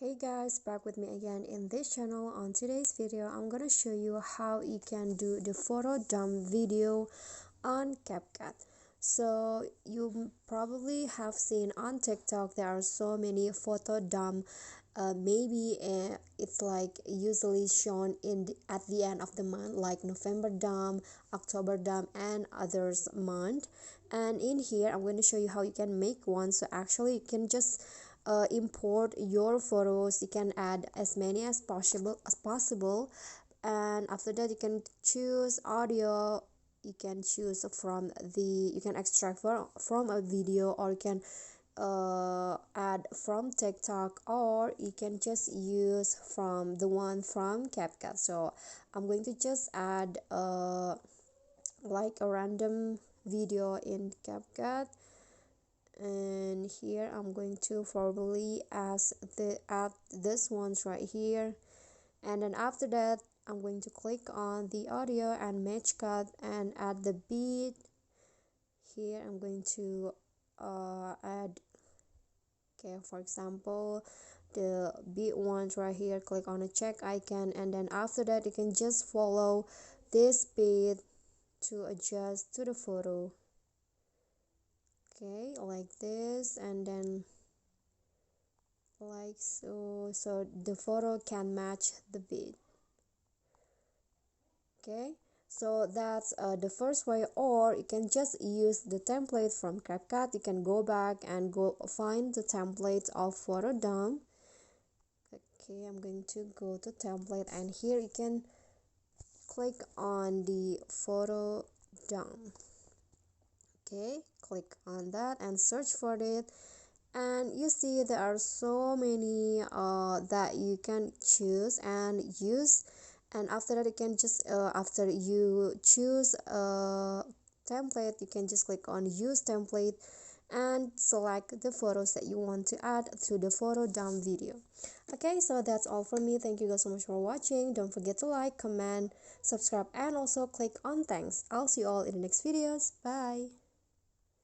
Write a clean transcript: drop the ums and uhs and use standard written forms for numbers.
Hey guys, back with me again in this channel. On today's video, I'm gonna show you how you can do the photo dump video on CapCut. So you probably have seen on TikTok there are so many photo dump. Maybe it's like usually shown at the end of the month, like November dump, October dump, and others month. And in here, I'm going to show you how you can make one. So actually, you can just import your photos. You can add as many as possible, and after that you can choose audio. You can choose you can extract from a video, or you can add from TikTok, or you can just use from the one from CapCut. So I'm going to just add like a random video in CapCut, and here I'm going to probably add this ones right here, and then after that I'm going to click on the audio and match cut and add the beat. Here I'm going to add, okay, for example, the beat ones right here. Click on a check icon, and then after that you can just follow this beat to adjust to the photo. Okay, like this, and then like so the photo can match the beat. Okay, so that's the first way, or you can just use the template from CapCut. You can go back and go find the template of photo dump. Okay, I'm going to go to template, and here you can click on the photo dump. Okay, click on that and search for it, and you see there are so many that you can choose and use. And after that you can just after you choose a template, you can just click on use template and select the photos that you want to add to the photo dump video. Okay, so that's all for me. Thank you guys so much for watching. Don't forget to like, comment, subscribe, and also click on thanks. I'll see you all in the next videos. Bye.